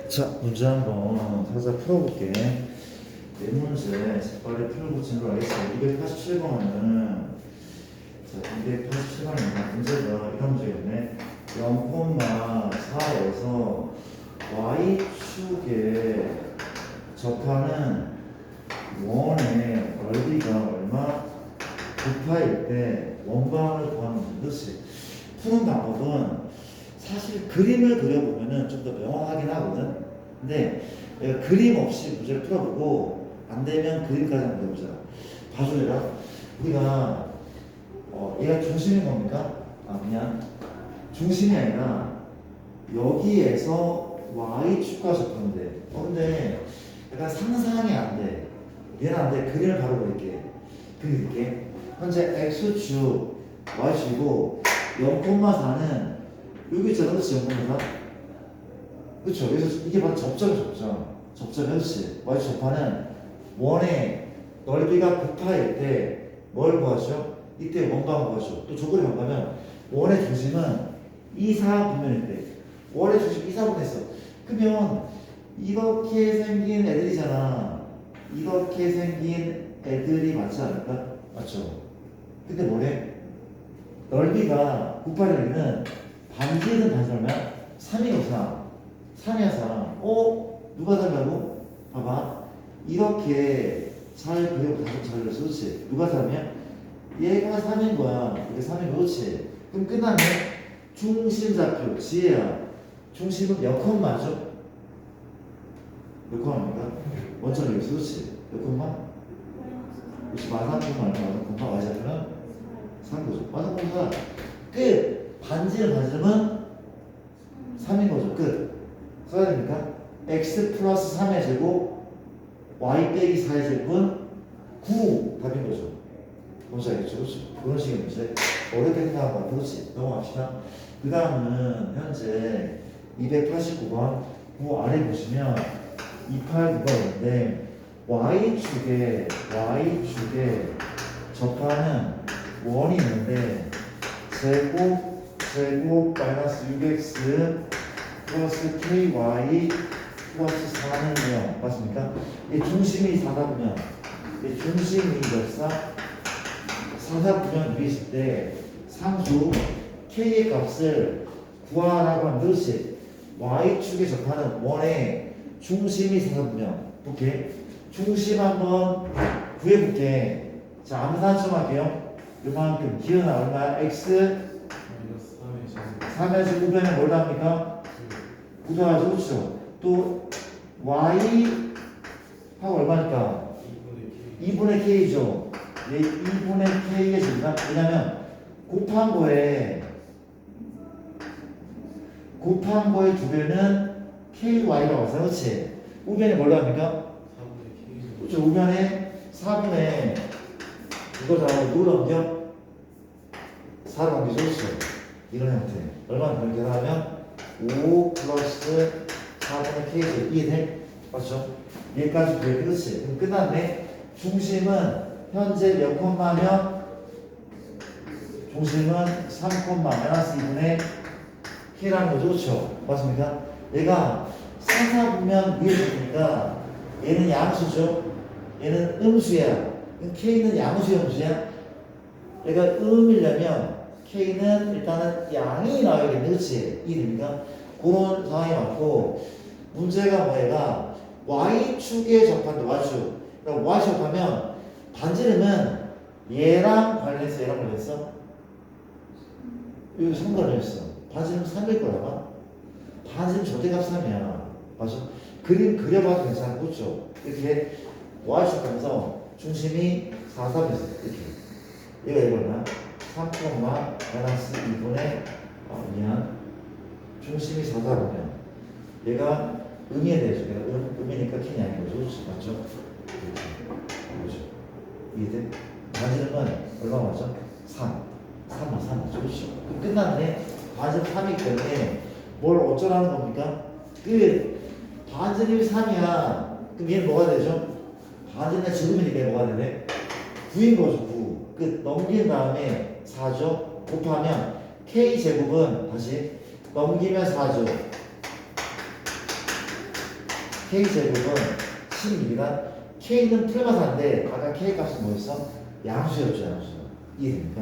자, 문제 한번 살짝 풀어볼게. 네 문제 빨리 풀고 진로하겠습니다. 287번은 자, 287번입니다. 문제가 이런 문제였네. 0,4에서 y축에 접하는 원의 넓이가 얼마 9파일 때 원방을 구하는 문제지. 푸는 방법은 사실 그림을 그려보면은 좀 더 명확하긴 하거든. 근데 내가 그림 없이 문제를 풀어보고 안 되면 그림까지 한번 해보자. 봐주래라. 우리가 얘가 중심인 겁니까? 아, 그냥 중심이 아니라 여기에서 y축과 접하는데 근데 약간 상상이 안 돼. 얘는 안 돼. 그림을 바로 그릴게. 그릴게. 현재 x축 y축이고 0,4는 여기 있잖아, 그렇지? 0,4. 그렇죠. 그래서 이게 바로 접점, 그렇지? y 접하는 원의 넓이가 9파일 때 뭘 구하죠? 이때 원방 구하죠. 또 조건이 뭔가면 원의 중심은 2, 4분면일 때 원의 중심 2, 4분 했어. 그러면 이렇게 생긴 애들이잖아. 이렇게 생긴 애들이 맞지 않을까? 맞죠? 근데 뭐래? 넓이가 9파일이면 반지는 반지 얼마야? 3이고 3. 3이야 3. 누가 달라고? 봐봐. 이렇게 잘 그리고 다섯 잘 그렸어. 그렇지? 누가 3이야? 얘가 3인 거야. 이게 3인 거지. 그럼 끝나면 중심좌표 지혜야. 중심은 몇 컴마죠? 몇 컴마입니까? 원점이 여기 있어. 그렇지? 몇 컴마? 그렇지. 마삼 컴마 얼마? 컴마 y좌표는 3거죠. 마삼 컴마 끝. 반지름은 3인 거죠. 끝. 써야 됩니까? x 플러스 3의 제곱 y 빼기 4의 제곱은 9 답인 거죠. 뭔지 알겠죠? 그렇죠? 그런 식의 문제. 어렵게 생각하면 그렇지. 넘어갑시다. 그 다음은 현재 289번 그 아래 보시면 289가 있는데 y축에 접하는 원이 있는데 제곱 마이너스 6x 플러스 ky 플러스 4는 0 맞습니까? 이 중심이 4다보면 이 중심이 몇 4다보면 위에 있을 때 상수 k의 값을 구하라고 하면 그렇지. y축에 접하는 원의 중심이 4다보면 오케이. 중심 한번 구해볼게. 자, 암산점 할게요. 요만큼 기어나 얼마야? x 3에서 9배는 뭘 합니까? 9더하죠. 그렇죠? 또 y 하고 얼마니까? 2분의 k죠. 2분의 k의 제곱이다. 왜냐면 곱한 거에 2배는 ky라고 해서 그렇지? 우변에 뭘로 합니까? 그렇죠. 우변에 4분의 이거 다 누구 넘겨? 4로 넘기죠. 그렇죠? 이런 형태. 얼마나 그렇게 하면 5 플러스 4분의 k제 이해돼? 맞죠? 얘까지 구해. 그렇지? 그럼 끝났네. 중심은 현재 몇 콤마면 중심은 3 마이너스 2분의 k라는 거죠. 그렇죠? 맞습니까? 얘가 상사분면 위에 있으니까 얘는 양수죠. 얘는 음수야. 그럼 k는 양수야, 음수야? 얘가 음이려면 k는 일단은 양이 나와야겠네. 그렇지? 이해됩니까? 그런 상황이 맞고 문제가 뭐야? y축에 접한다. y축. 그러니까 y축 접하면 반지름은 얘랑 관련해서 얘랑 관련해서 여기 3 관련했어. 반지름 3일 거라봐. 반지름 절대값 3이야. 맞죠? 그림 그려봐도 괜찮아. 그렇죠? 이렇게 y축 하면서 중심이 4, 3에서 이렇게 얘가 이거나 3, 마이너스 2분의 중심이 4, 4보면 얘가 음에 대해서 내가 음이니까 킨이 아닌 거죠. 그렇지? 맞죠? 이렇게. 이해돼? 반지름은 얼마 맞죠? 3 맞죠? 그렇죠? 그럼 끝났네. 반지름 3이기 때문에 뭘 어쩌라는 겁니까? 반지름이 3이야. 그럼 얘는 뭐가 되죠? 반지름의 제곱이니까 얘 뭐가 되네? 9인 거죠. 9. 끝. 넘긴 다음에 4죠. 곱하면 K제곱은 다시 넘기면 4죠. K제곱은 16이다. K는 풀마사인데 아까 K 값이 뭐였어? 양수였죠, 양수. 이해됩니까?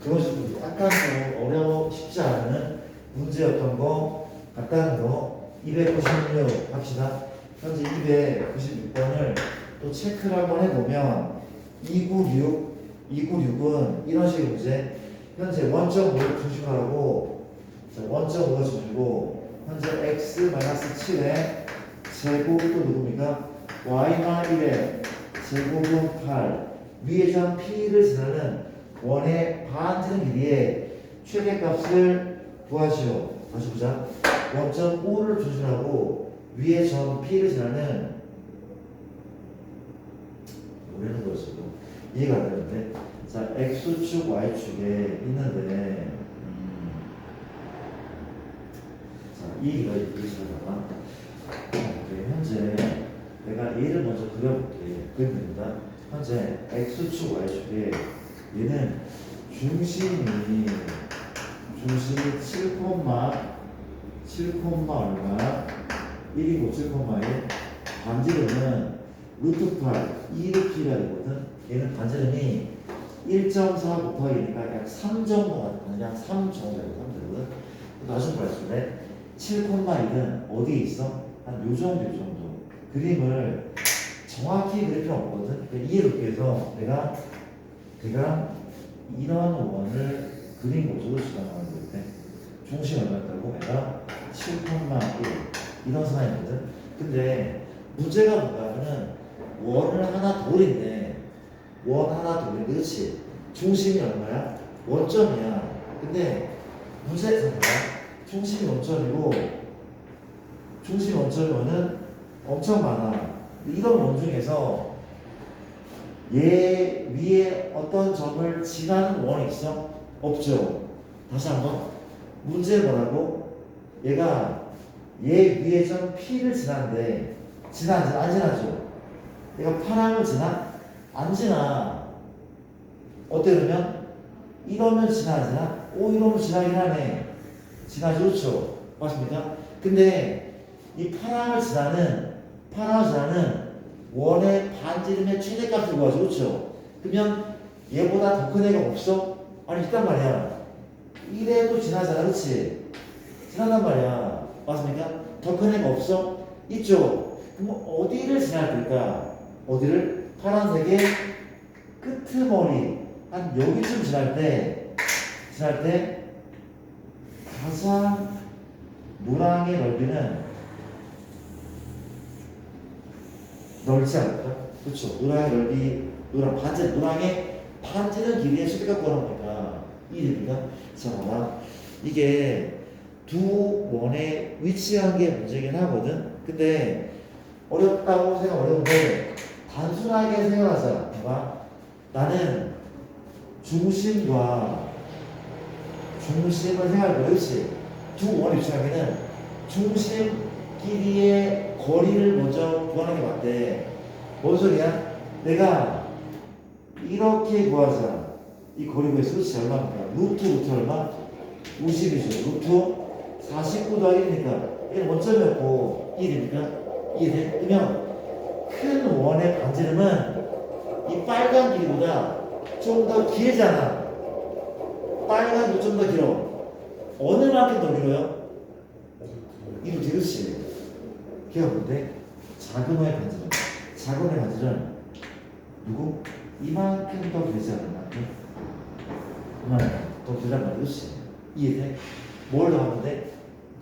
그것이 약간 좀 어려워 쉽지 않은 문제였던 거 같다는 거 296 합시다. 현재 296번을 또 체크를 한번 해보면 296은 이런 식의 문제. 현재 1.5를 중심으로 하고 1.5가 중심이고 현재 x-7의 제곱이 또 누굽니까? y-1의 제곱은 8 위에 점 p를 지나는 원의 반지름 길이의 최대값을 구하시오. 다시 보자. 1.5를 중심하고 위에 점 p를 지나는 뭐라는 거였어? 이해가 안 되는데. 자, x축, y축에 있는데 자, 이 길이가 이렇게 지나가나? 현재 내가 얘를 먼저 그려볼게. 그립니다. 현재 x축, y축에 얘는 중심이 7, 얼마 1이고 7,1 반지름은 루트 8 2루트가 되거든. 얘는 반지름이 1.4 곱하기니까 약 3 정도가 그냥 3 정도 되거든. 다시 말씀해 7,1은 어디에 있어? 한 요 정도 그림을 정확히 그릴 필요 없거든. 그러니까 이해롭게 해서 내가 이런 원을 그린 곳으로 지나가는 거일 때 중심 얼마였다고? 내가 7,1 이런 상황이거든. 근데 문제가 뭔가 하면은 원을 하나 돌인데 그렇지? 중심이 얼마야? 원점이야. 근데 문제가 뭐야? 중심이 원점이고 중심 원점은 엄청 많아. 이런 원 중에서 얘 위에 어떤 점을 지나는 원이 있어? 없죠. 다시 한번 문제 뭐라고? 얘가 얘 위에 점 P를 지나는데 지나지 안 지나죠? 얘가 파랑을 지나? 안 지나. 어때 그러면? 이러면 지나지나? 이러면 지나긴 하네. 지나지 그렇죠? 맞습니까? 근데 이 파랑을 지나는 원의 반지름의 최대값을 구하죠. 그렇죠? 그러면 얘보다 더 큰 애가 없어? 아니 있단 말이야. 1에도 지나잖아. 그렇지? 지나단 말이야. 맞습니까? 더 큰 애가 없어? 있죠? 그럼 어디를 지나야 될까? 어디를? 파란색의 끄트머리 한 여기쯤 지날 때 가장 노랑의 넓이는 넓지 않을까? 그렇죠. 노랑의 반지름 길이의 최대값 구하는 거니까 이해됩니까? 자, 봐봐. 이게 두 원에 위치한 게 문제긴 하거든. 근데 어렵다고 생각 어려운데 단순하게 생각하자. 봐봐. 나는 중심을 생각할 거야. 그렇지? 두 원의 위치하기는 중심 길이의 거리를 먼저 구하는 게 맞대. 뭔 소리야? 내가 이렇게 구하자. 이 거리 구해서 그렇지 얼마입니까? 루트 얼마? 50이죠. 루트 49 더하기 1이니까 얘는 원점이었고 1이니까 1이 그러면 큰 원의 반지름은 이 빨간 길이보다 좀 더 길잖아. 빨간 게 좀 더 길어. 어느 만큼 더 길어요? 이거 되겠지. 걔가 뭔데? 작은 원의 반지름. 작은 원의 반지름 누구? 이만큼 더 길지 않나? 이만큼 더 길단 말이지. 이해돼? 뭘 더하면 돼?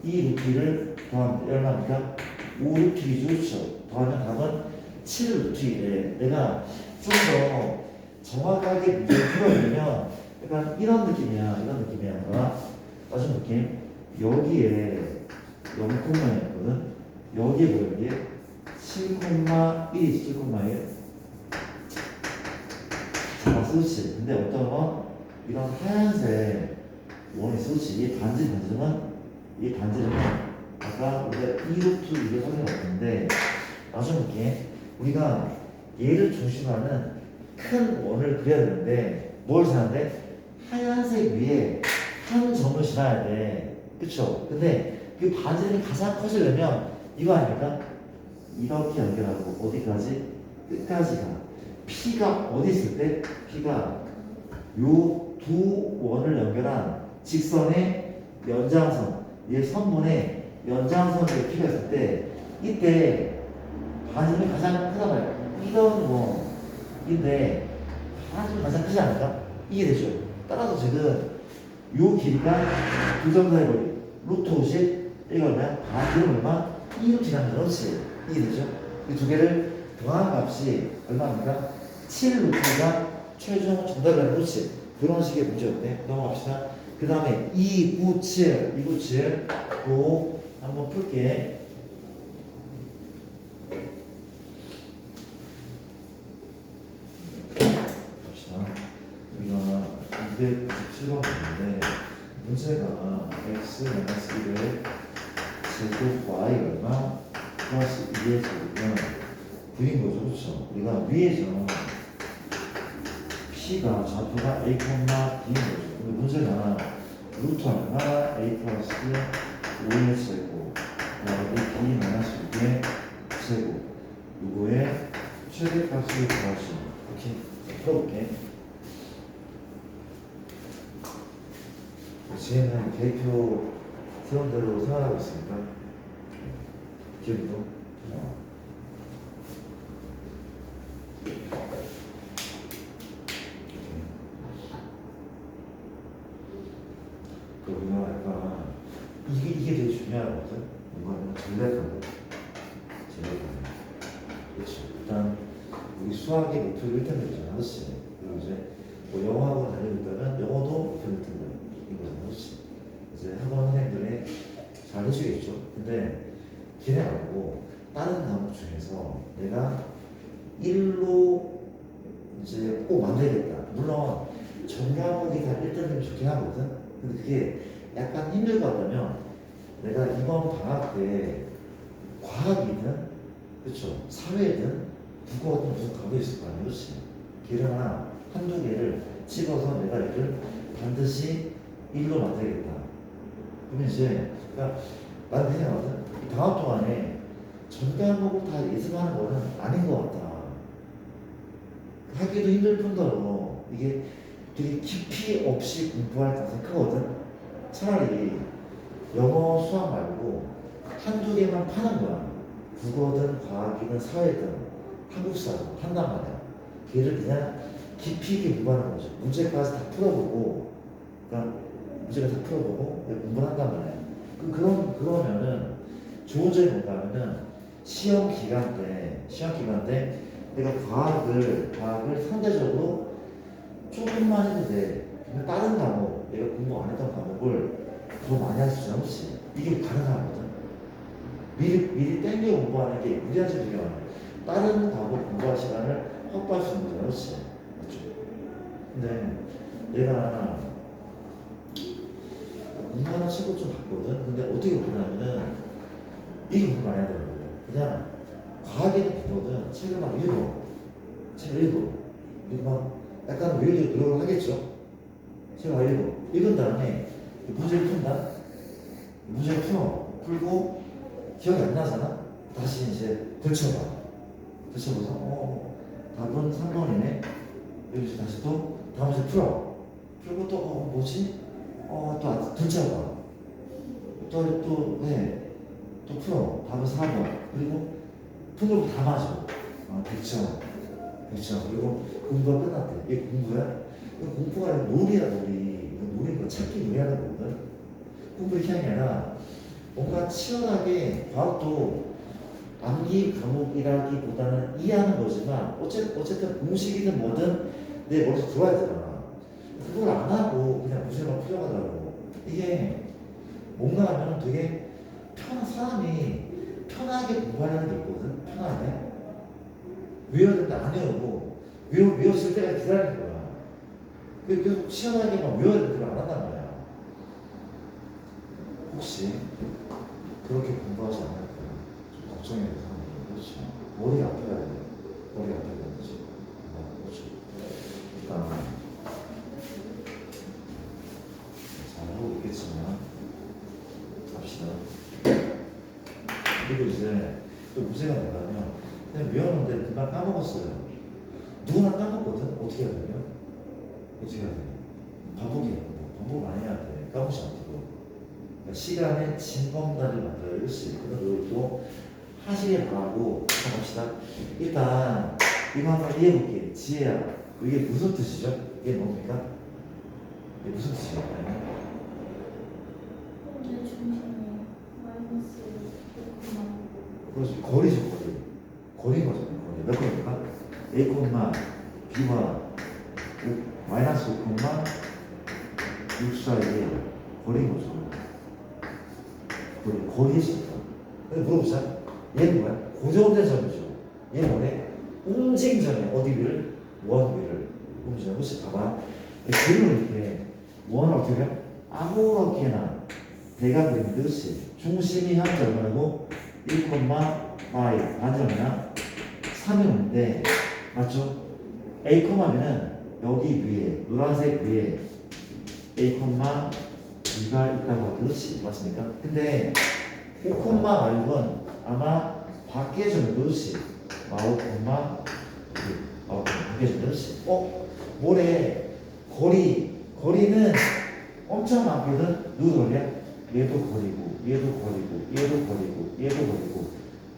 이 루트를 더하면 얼마입니까? 5루트이죠. 그렇죠? 더하면 답은 7루트이래. 내가 좀 더 정확하게 문제를 풀어보면 약간 이런 느낌이야. 봐봐. 따진 느낌. 여기에 0,1이거든. 여기에 뭐야? 여기에 7,1이지. 7,1. 자, 그렇지. 근데 어떤 건 이런 하얀색 원이 있었지. 이 반지름은 아까 우리가 2루트 이게 설명했는데 나중에 볼게. 우리가 얘를 중심으로 하는 큰 원을 그려야 되는데 뭘 지나는데? 하얀색 위에 한 점을 지나야 돼. 그쵸? 근데 그 반지름이 가장 커지려면 이거 아닙니까? 이렇게 연결하고 어디까지? 끝까지가. P가 어디 있을 때? P가 요 두 원을 연결한 직선의 연장선, 얘 선분의 연장선의 P가 있을 때 이때 반지름이 가장 크다 말이야. 이런 원인데 반지름이 가장 크지 않을까? 이게 되죠. 따라서 지금 요 길이가 두 점 사이 거리 루트 50 이거 얼마야? 반지름 얼마? 2루트 지나면 그렇지. 이게 되죠. 이 두 개를 더한 값이 얼마입니까? 7루트가 최종 정답이라는 거지. 그런 식의 문제였네. 넘어갑시다. 그 다음에 297 또 한번 풀게. 봅시다. 우리가 297번인데 문제가 x-1의 제곱 y 얼마 플러스 2의 제곱은 9인 거죠. 그렇죠? 우리가 위에서 P가 좌표가 A, B인 거죠. 근데 문제가 루트 얼마 A 플러스 5의 제곱 그다음에 B 마이너스 6의 제곱 요거의 최대값을 구하시면 이렇게 풀어볼게. 지혜는 계획표 세운 대로 생각하고 있으니까 기억도 우리가 약간 이게 되게 중요하거든. 이거는 전략하고 그렇죠. 일단 우리 수학의 목표를 1등 되잖아, 그렇지? 그리고 이제 뭐 영어학원 다니고 있다면 영어도 목표를 1등 되는 거잖아, 그렇지? 이제 학원 선생님들이 잘 해주겠죠. 근데 걔네 말고 다른 과목 중에서 내가 1로 이제 꼭 만들겠다. 물론 전 과목이 다 1등 되면 좋긴 하거든. 근데 그게 약간 힘들 것 같다면 내가 이번 방학 때 과학이든 그렇죠 사회든 국어든 무슨 과목이 있을 거 아니야. 그렇지? 걔를 하나 한두 개를 찍어서 내가 얘를 반드시 1로 만들겠다. 그러면 이제 그러니까 나는 그냥 생각하거든. 이 방학 동안에 전 과목을 다 예습하는 거는 아닌 것 같다. 하기도 힘들 뿐더러 이게 되게 깊이 없이 공부할 가능성이 크거든. 차라리 영어, 수학 말고 한두 개만 파는 거야. 국어든 과학이든 사회든 한국사든 한단 말이야. 걔를 그냥 깊이 있게 공부하는 거죠. 문제까지 다 풀어보고, 그러니까 문제를 다 풀어보고 공부를 한단 말이야. 그러면은 좋은 점이 뭔가 하면은 시험 기간 때 내가 과학을 상대적으로 조금만 해도 돼. 근데 다른 과목, 내가 공부 안 했던 과목을 더 많이 할 수 있잖아, 그렇지? 이게 가능하거든. 미리 땡겨 공부하는 게 무리한 점이 되게 많아. 다른 과목 공부할 시간을 확보할 수 있는 거잖아, 그렇지? 맞죠? 근데 내가 공부하는 책을 좀 봤거든. 근데 어떻게 보냐면은 이게 공부 많이 하더라고. 그냥 과학에는 보거든. 책을 막 읽어. 책을 읽어. 그리고 막 약간 외우려고 노력을 하겠죠. 제가 읽은 다음에 문제를 푼다. 문제를 풀고 기억이 안 나잖아. 다시 이제 들춰봐서 답은 3번이네. 여기서 다시 또 다음 문제 풀고 또 뭐지? 또 들춰봐. 또 풀어. 답은 4번. 그리고 푼 걸 다 맞아. 100점. 그리고 공부가 끝났대. 이게 공부야? 이거 공부가 아니라 놀이야, 놀이. 이거 놀이인 거 찾기 놀이하는 거거든. 공부 이렇게 하는 게 아니라 뭔가 치열하게 과학도 암기 과목이라기보다는 이해하는 거지만 어쨌든 공식이든 뭐든 내 머릿속에 들어와야 되잖아. 그걸 안 하고 그냥 문제만 풀려가더라고. 이게 뭔가 하면 되게 사람이 편하게 공부하려는 게 있거든. 편하게. 외워야 되는데 안 외우고 외웠을 때가 기다리는 거야. 계속 시원하게 막 외워야 되는데 안 한단 말이야. 혹시 그렇게 공부하지 않을까 좀 걱정이 돼서 그렇지. 머리가 아파야 돼. 머리가 아파야 되지. 그렇죠. 일단 잘하고 있겠지만 갑시다. 그리고 이제 또 문제가 뭐냐면 그냥 외웠는데 금방 까먹었어요. 누구나 까먹거든. 어떻게 해야 되냐? 어떻게 해야 돼? 반복이야. 반복 많이 해야 돼. 까먹지 않도록. 그러니까 시간에 진검다리를 만들어야 수 있거든. 그리고 하시길 바라고 합시다. 일단 이거 한번 이해해볼게. 지혜야, 이게 무슨 뜻이죠? 이게 뭡니까? 이게 무슨 뜻이에요? 현재 중심이 마이너스 6,000. 그렇지. 거리죠, 거리. 거리인 거잖아요. 거리. 몇 거리입니까? A, B와 마이너스 5,6 사이에 거리인 거죠. 거리에 있습니다. 근데 물어보자. 얘는 뭐야? 고정된 점이죠. 얘는 뭐래? 움직인 점이야. 어디 위를? 원 위를. 움직여. 그렇지. 봐봐. 그림을 이렇게 원을 어떻게 해? 아무렇게나 대각 그리면 그렇지. 중심이 현재 얼마고 1, y 반점이나 3이 오는데 맞죠? A, B는 여기 위에 노란색 위에 A, B가 있다고 그렇지. 맞습니까? 근데 5, 말고는 아마 밖에 좀 그렇지. 5, 밖에 좀 그렇지. 뭐래? 거리는 엄청 많거든. 누구 거리야? 얘도 거리고, 얘도 거리고, 얘도 거리고, 얘도 거리고,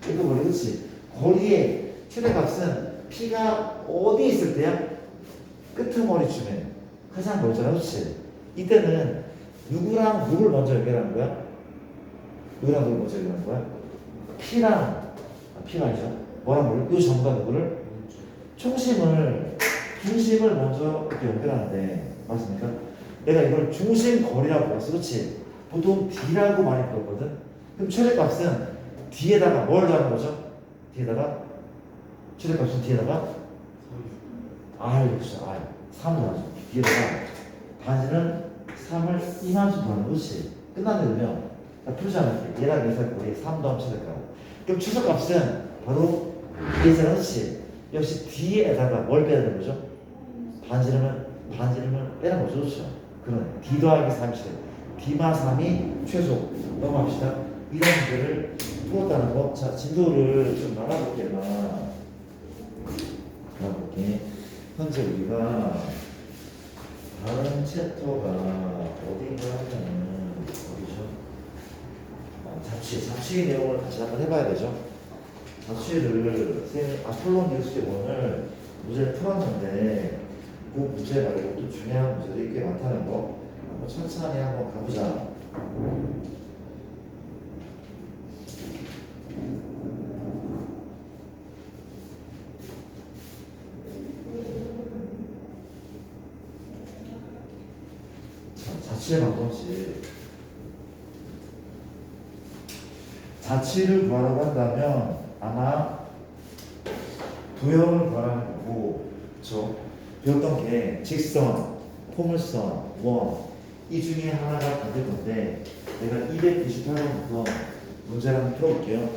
얘도 거리고, 그렇지? 거리의 최대값은 P가 어디 있을 때야? 끄트머리쯤에 가장 멀잖아, 그렇지? 이때는 누구랑 누굴 먼저 연결하는 거야? 누구랑 누굴 먼저 연결하는 거야? P가 아니죠? 뭐랑 뭐를? 이 점과 누구를? 중심을 먼저 이렇게 연결하는데, 맞습니까? 내가 이걸 중심 거리라고 불렀어, 그렇지? 보통 D라고 많이 불렀거든? 그럼 최대값은 D에다가 뭘 더하는 거죠? 최대값은 D에다가 R, 그렇죠? R. 3을 더하죠. D에다가 반지는 3을 이만큼 더하는 거지. 끝났는데요. 풀지 않을게. 얘랑 얘살 거리 3 더하면 최대값. 그럼 최소값은 바로 얘잖아, 그렇지? 역시 D에다가 뭘 빼야 되는 거죠? 반지름을 빼는 거죠, 그렇죠? 그럼 D 더하기 3이 D마 3이 최소. 넘어갑시다. 이런 문제를 풀었다는 거. 자, 진도를 좀 나눠볼게요. 현재 우리가 다른 챕터가 어딘가 하면은 어디죠? 자취의 내용을 같이 한번 해봐야 되죠. 자취를 아폴론 뉴스의 원을 문제를 풀었는데 그 문제 말고 또 중요한 문제들이 꽤 많다는 거 한번 천천히 한번 가보자. 자취의 방법씩. 자취를 구하라고 한다면 아마 도형을 구하라는 거고, 그렇죠? 배웠던 게 직선, 포물선, 원 이 중에 하나가 될 건데 내가 298번부터 문제를 한번 풀어볼게요.